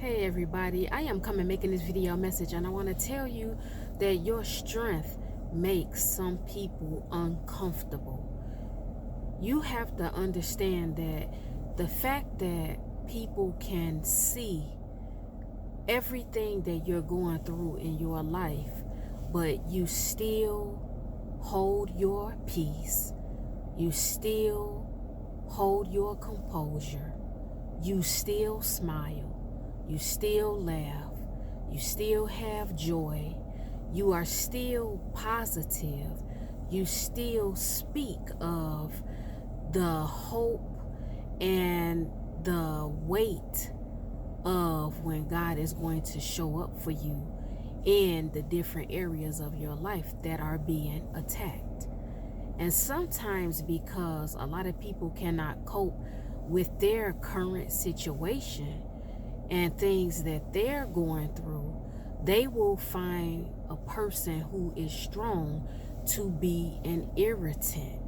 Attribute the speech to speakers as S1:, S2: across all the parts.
S1: Hey everybody, I am coming making this video message, and I want to tell you that your strength makes some people uncomfortable. You have to understand that the fact that people can see everything that you're going through in your life, but you still hold your peace, you still hold your composure, you still smile, you still laugh, you still have joy, you are still positive, you still speak of the hope and the weight of when God is going to show up for you in the different areas of your life that are being attacked. And sometimes, because a lot of people cannot cope with their current situation and things that they're going through, they will find a person who is strong to be an irritant.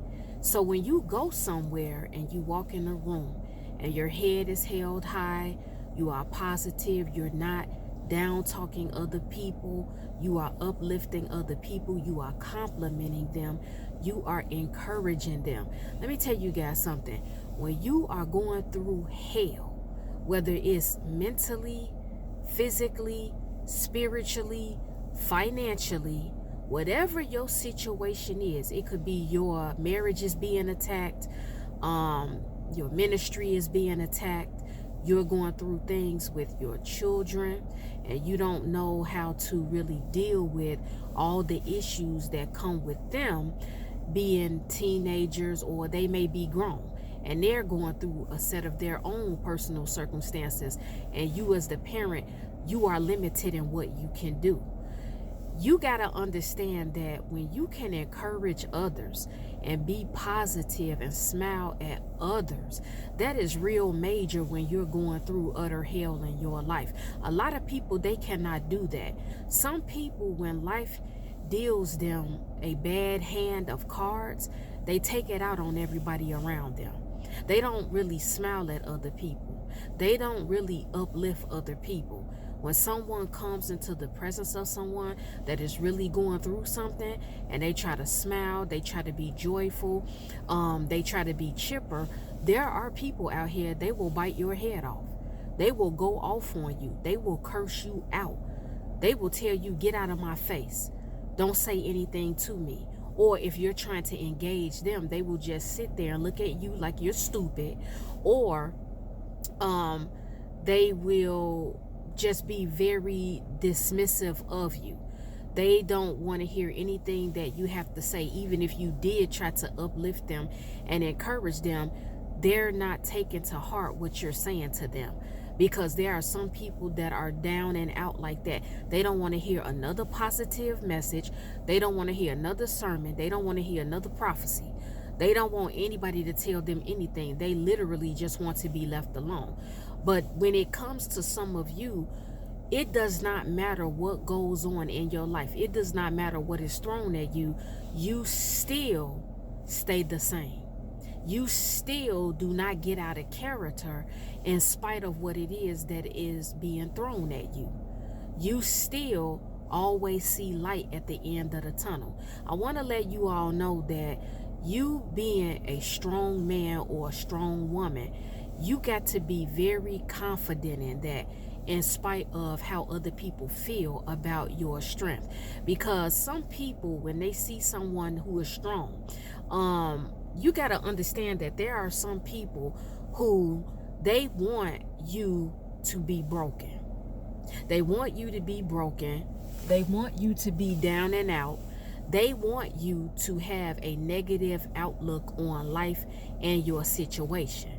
S1: So when you go somewhere and you walk in a room and your head is held high, you are positive, you're not down talking other people, you are uplifting other people, you are complimenting them, you are encouraging them. Let me tell you guys something. When you are going through hell, whether it's mentally, physically, spiritually, financially, whatever your situation is, it could be your marriage is being attacked, your ministry is being attacked, you're going through things with your children, and you don't know how to really deal with all the issues that come with them being teenagers, or they may be grown and they're going through a set of their own personal circumstances, and you as the parent, you are limited in what you can do. You got to understand that when you can encourage others and be positive and smile at others, that is real major when you're going through utter hell in your life. A lot of people, they cannot do that. Some people, when life deals them a bad hand of cards, they take it out on everybody around them. They don't really smile at other people. They don't really uplift other people. When someone comes into the presence of someone that is really going through something, and they try to smile, they try to be joyful, they try to be chipper, there are people out here, they will bite your head off. They will go off on you. They will curse you out. They will tell you, get out of my face. Don't say anything to me. Or if you're trying to engage them, they will just sit there and look at you like you're stupid. Or they will just be very dismissive of you. They don't want to hear anything that you have to say. Even if you did try to uplift them and encourage them, they're not taking to heart what you're saying to them. Because there are some people that are down and out like that. They don't want to hear another positive message. They don't want to hear another sermon. They don't want to hear another prophecy. They don't want anybody to tell them anything. They literally just want to be left alone. But when it comes to some of you, it does not matter what goes on in your life. It does not matter what is thrown at you. You still stay the same. You still do not get out of character in spite of what it is that is being thrown at you. You still always see light at the end of the tunnel. I want to let you all know that you being a strong man or a strong woman, you got to be very confident in that, in spite of how other people feel about your strength. Because some people, when they see someone who is strong, you got to understand that there are some people who they want you to be broken. They want you to be broken. They want you to be down and out. They want you to have a negative outlook on life and your situation.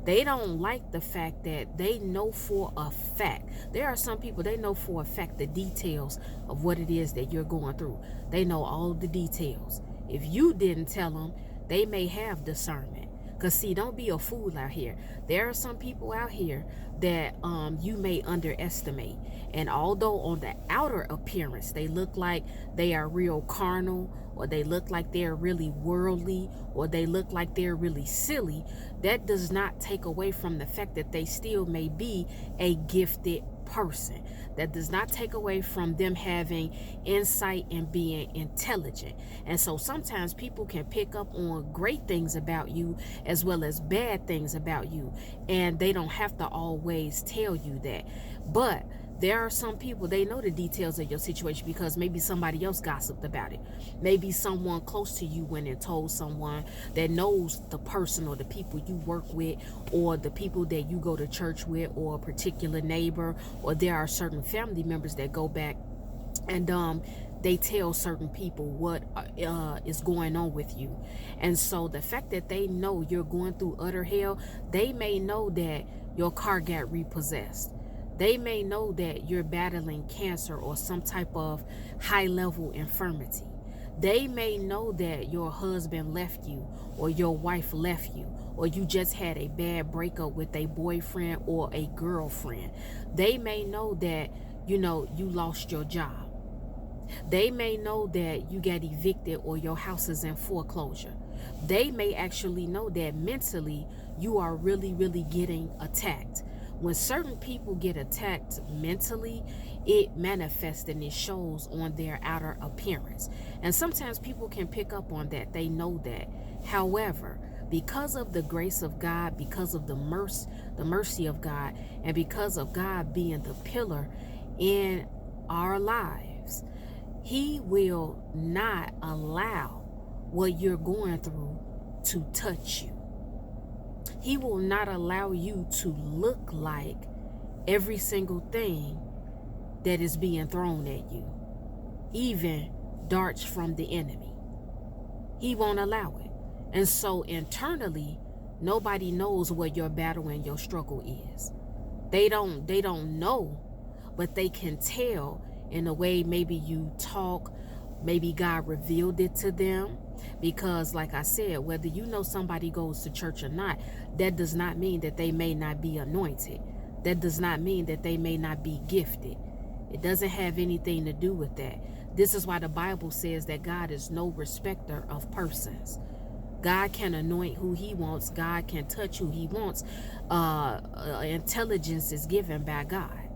S1: They don't like the fact that they know for a fact. There are some people, they know for a fact the details of what it is that you're going through. They know all the details. If you didn't tell them, they may have discernment. Because see, don't be a fool out here. There are some people out here that you may underestimate. And although on the outer appearance, they look like they are real carnal, or they look like they're really worldly, or they look like they're really silly, that does not take away from the fact that they still may be a gifted person. That does not take away from them having insight and being intelligent. And so sometimes people can pick up on great things about you as well as bad things about you, and they don't have to always tell you that. But there are some people, they know the details of your situation because maybe somebody else gossiped about it. Maybe someone close to you went and told someone that knows the person or the people you work with or the people that you go to church with or a particular neighbor, or there are certain family members that go back and they tell certain people what is going on with you. And so the fact that they know you're going through utter hell, they may know that your car got repossessed. They may know that you're battling cancer or some type of high-level infirmity. They may know that your husband left you or your wife left you, or you just had a bad breakup with a boyfriend or a girlfriend. They may know that, you lost your job. They may know that you got evicted or your house is in foreclosure. They may actually know that mentally you are really, really getting attacked. When certain people get attacked mentally, it manifests and it shows on their outer appearance. And sometimes people can pick up on that. They know that. However, because of the grace of God, because of the mercy of God, and because of God being the pillar in our lives, He will not allow what you're going through to touch you. He will not allow you to look like every single thing that is being thrown at you, even darts from the enemy. He won't allow it. And so internally, nobody knows what your battle and your struggle is. They don't know, but they can tell in a way. Maybe you talk, maybe God revealed it to them. Because like I said, whether you know somebody goes to church or not, that does not mean that they may not be anointed. That does not mean that they may not be gifted. It doesn't have anything to do with that. This is why the Bible says that God is no respecter of persons. God can anoint who He wants. God can touch who He wants. Intelligence is given by God.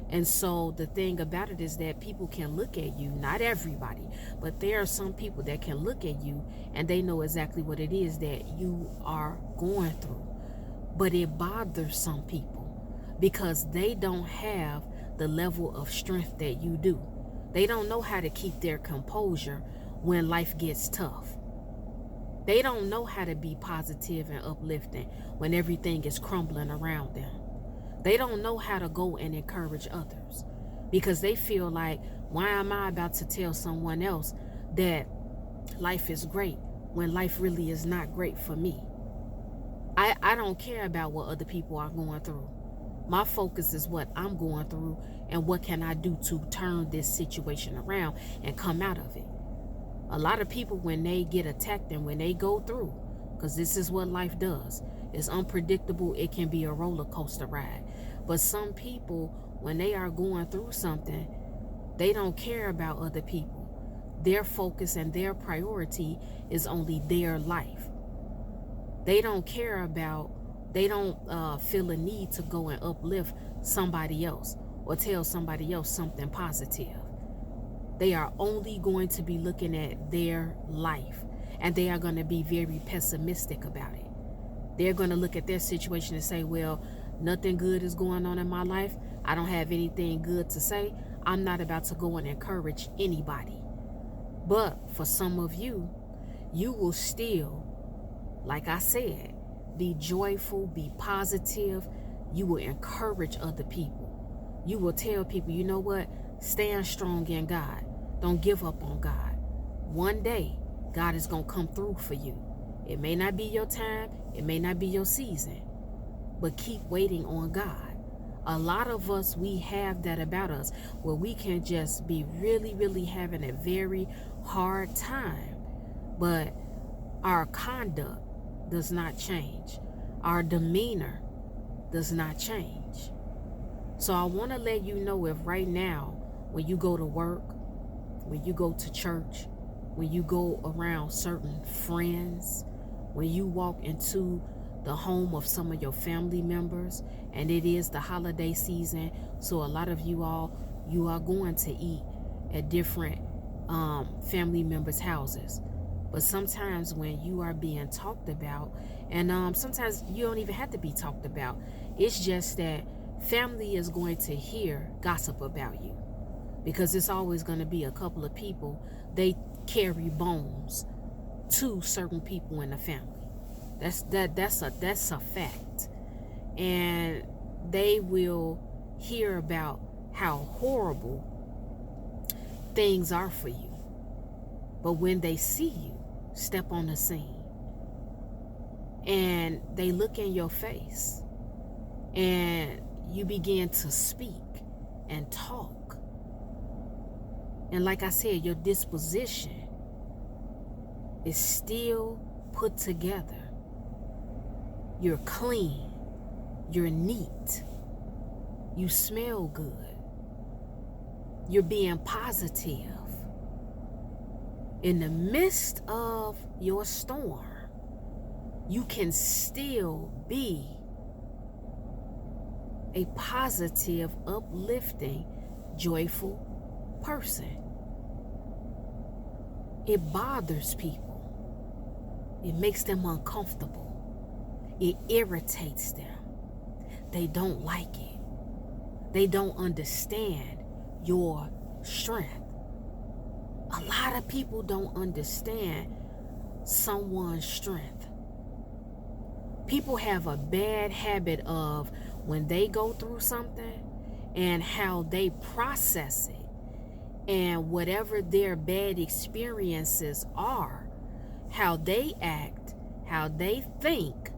S1: And so the thing about it is that people can look at you, not everybody, but there are some people that can look at you and they know exactly what it is that you are going through. But it bothers some people because they don't have the level of strength that you do. They don't know how to keep their composure when life gets tough. They don't know how to be positive and uplifting when everything is crumbling around them. They don't know how to go and encourage others because they feel like, why am I about to tell someone else that life is great when life really is not great for me? I don't care about what other people are going through. My focus is what I'm going through and what can I do to turn this situation around and come out of it. A lot of people, when they get attacked and when they go through, because this is what life does, it's unpredictable. It can be a roller coaster ride. But some people, when they are going through something, they don't care about other people. Their focus and their priority is only their life. They don't care about, they don't feel a need to go and uplift somebody else or tell somebody else something positive. They are only going to be looking at their life, and they are going to be very pessimistic about it. They're going to look at their situation and say, well, nothing good is going on in my life. I don't have anything good to say. I'm not about to go and encourage anybody. But for some of you, you will still, like I said, be joyful, be positive. You will encourage other people. You will tell people, you know what? Stand strong in God. Don't give up on God. One day, God is going to come through for you. It may not be your time. It may not be your season. But keep waiting on God. A lot of us, we have that about us where we can just be really, really having a very hard time. But our conduct does not change. Our demeanor does not change. So I want to let you know, if right now, when you go to work, when you go to church, when you go around certain friends, when you walk into the home of some of your family members, and it is the holiday season, so a lot of you are going to eat at different family members' houses. But sometimes when you are being talked about, and sometimes you don't even have to be talked about, it's just that family is going to hear gossip about you, because it's always going to be a couple of people, they carry bones to certain people in the family. That's a fact. And they will hear about how horrible things are for you. But when they see you step on the scene and they look in your face and you begin to speak and talk, and like I said, your disposition is still put together. You're clean. You're neat. You smell good. You're being positive. In the midst of your storm, you can still be a positive, uplifting, joyful person. It bothers people. It makes them uncomfortable. It irritates them. They don't like it. They don't understand your strength. A lot of people don't understand someone's strength. People have a bad habit of, when they go through something and how they process it, and whatever their bad experiences are, how they act, how they think,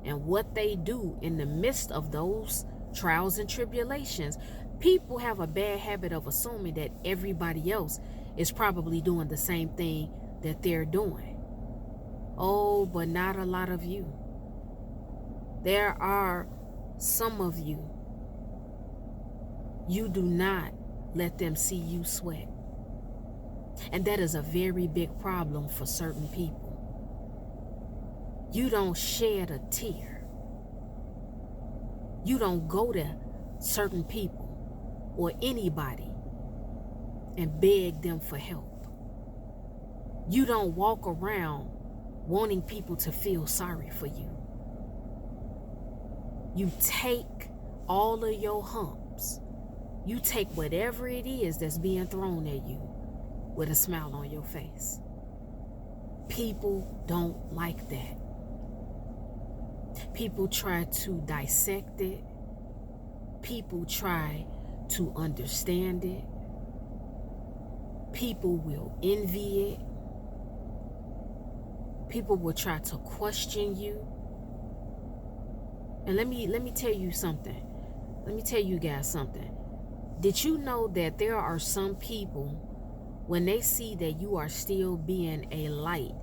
S1: and what they do in the midst of those trials and tribulations, people have a bad habit of assuming that everybody else is probably doing the same thing that they're doing. Oh, but not a lot of you. There are some of you, you do not let them see you sweat. And that is a very big problem for certain people. You don't shed a tear. You don't go to certain people or anybody and beg them for help. You don't walk around wanting people to feel sorry for you. You take all of your humps. You take whatever it is that's being thrown at you with a smile on your face. People don't like that. People try to dissect it. People try to understand it. People will envy it. People will try to question you. And let me tell you something. Let me tell you guys something. Did you know that there are some people, when they see that you are still being a light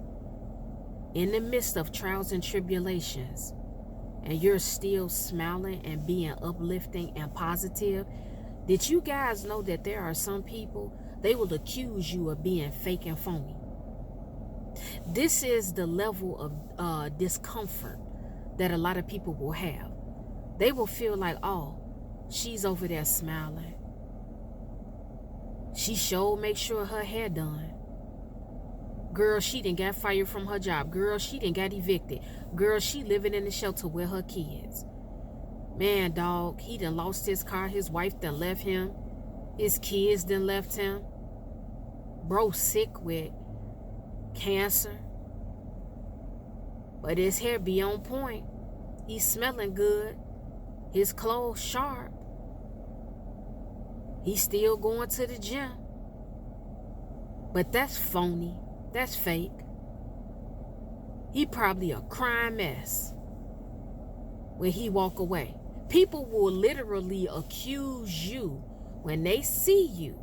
S1: in the midst of trials and tribulations, and you're still smiling and being uplifting and positive, did you guys know that there are some people, they will accuse you of being fake and phony? This is the level of discomfort that a lot of people will have. They will feel like, oh, she's over there smiling. She sure make sure her hair done. Girl, she done got fired from her job. Girl, she done got evicted. Girl, she living in the shelter with her kids. Man, dog, he done lost his car. His wife done left him. His kids done left him. Bro sick with cancer. But his hair be on point. He's smelling good. His clothes sharp. He's still going to the gym. But that's phony. That's fake. He probably a crying mess when he walk away. People will literally accuse you when they see you,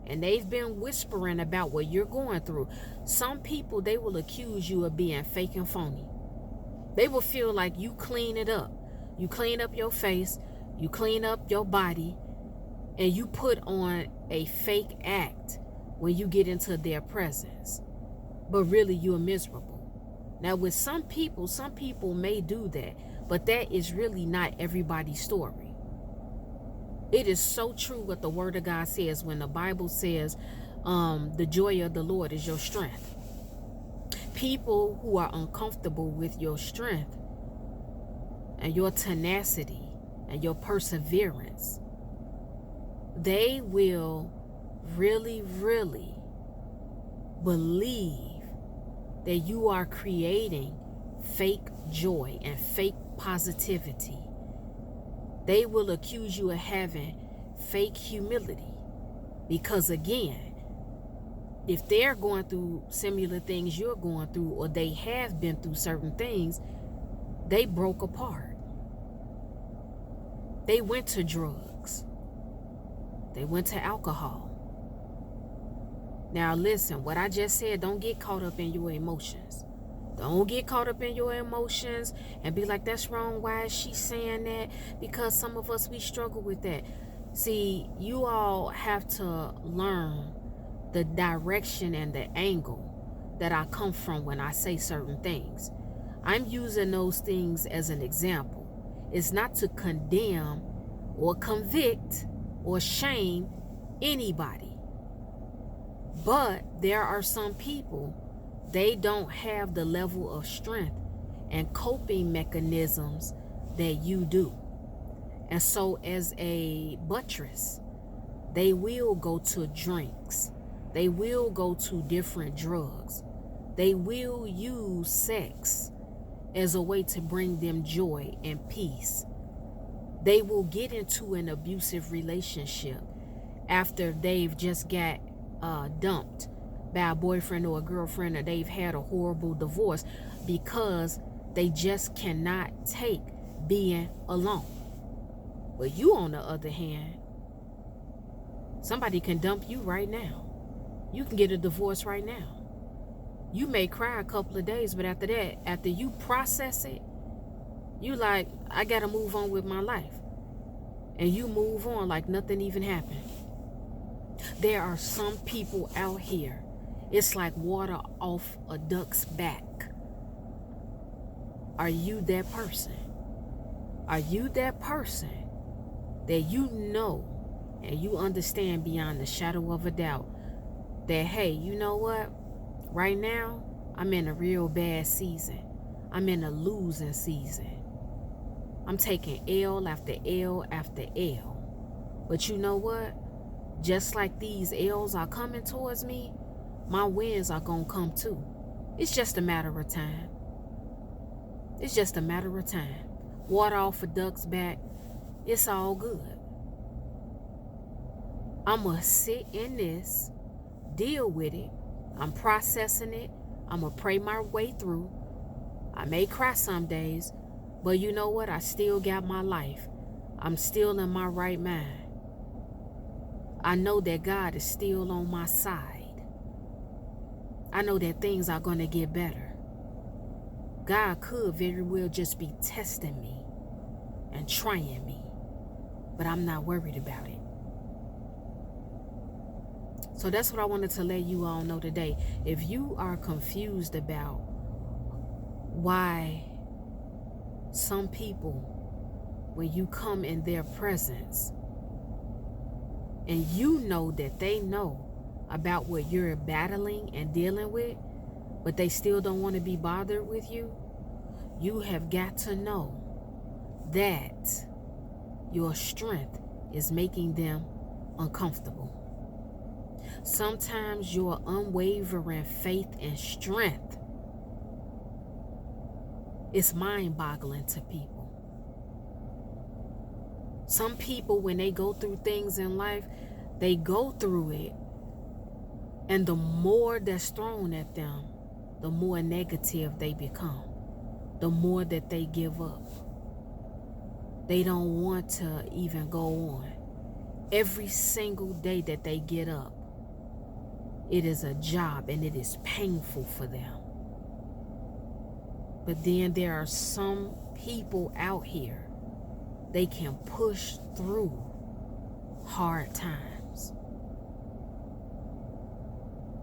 S1: and they've been whispering about what you're going through. Some people, they will accuse you of being fake and phony. They will feel like you clean it up. You clean up your face, you clean up your body, and you put on a fake act when you get into their presence. But really, you're miserable. Now, with some people may do that, but that is really not everybody's story. It is so true what the Word of God says when the Bible says, the joy of the Lord is your strength. People who are uncomfortable with your strength and your tenacity and your perseverance, they will really, really believe that you are creating fake joy and fake positivity. They will accuse you of having fake humility. Because again, if they're going through similar things you're going through, or they have been through certain things, they broke apart. They went to drugs. They went to alcohol. Now listen, what I just said, don't get caught up in your emotions. Don't get caught up in your emotions and be like, that's wrong. Why is she saying that? Because some of us, we struggle with that. See, you all have to learn the direction and the angle that I come from when I say certain things. I'm using those things as an example. It's not to condemn or convict or shame anybody. But there are some people, they don't have the level of strength and coping mechanisms that you do. And so as a buttress, they will go to drinks. They will go to different drugs. They will use sex as a way to bring them joy and peace. They will get into an abusive relationship after they've just got dumped by a boyfriend or a girlfriend, or they've had a horrible divorce, because they just cannot take being alone. But you, on the other hand, somebody can dump you right now. You can get a divorce right now. You may cry a couple of days, but after that, after you process it, you like, I gotta move on with my life. And you move on like nothing even happened. There are some people out here, it's like water off a duck's back. Are you that person? Are you that person that you know and you understand beyond the shadow of a doubt that, hey, you know what? Right now, I'm in a real bad season. I'm in a losing season. I'm taking L after L after L. But you know what? Just like these L's are coming towards me, my wins are going to come too. It's just a matter of time. It's just a matter of time. Water off a duck's back. It's all good. I'm going to sit in this, deal with it. I'm processing it. I'm going to pray my way through. I may cry some days, but you know what? I still got my life. I'm still in my right mind. I know that God is still on my side. I know that things are going to get better. God could very well just be testing me and trying me, but I'm not worried about it. So that's what I wanted to let you all know today. If you are confused about why some people, when you come in their presence, and you know that they know about what you're battling and dealing with, but they still don't want to be bothered with you, you have got to know that your strength is making them uncomfortable. Sometimes your unwavering faith and strength is mind-boggling to people. Some people, when they go through things in life, they go through it, and the more that's thrown at them, the more negative they become, the more that they give up. They don't want to even go on. Every single day that they get up, it is a job and it is painful for them. But then there are some people out here, they can push through hard times.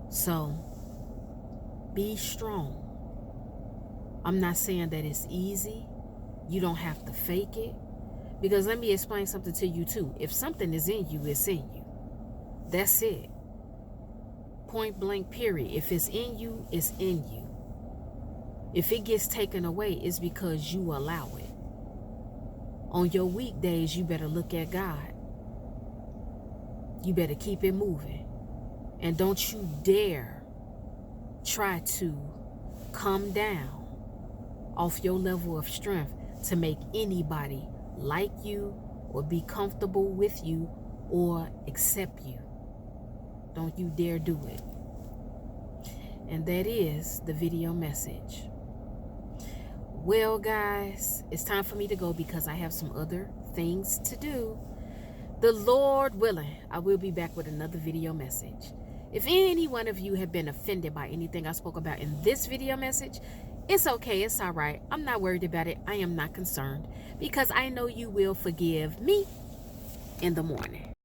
S1: So be strong. I'm not saying that it's easy. You don't have to fake it. Because let me explain something to you too. If something is in you, it's in you. That's it. Point blank, period. If it's in you, it's in you. If it gets taken away, it's because you allow it. On your weekdays, you better look at God. You better keep it moving. And don't you dare try to come down off your level of strength to make anybody like you or be comfortable with you or accept you. Don't you dare do it. And that is the video message. Well, guys, it's time for me to go because I have some other things to do. The Lord willing, I will be back with another video message. If any one of you have been offended by anything I spoke about in this video message, it's okay, it's all right. I'm not worried about it. I am not concerned because I know you will forgive me in the morning.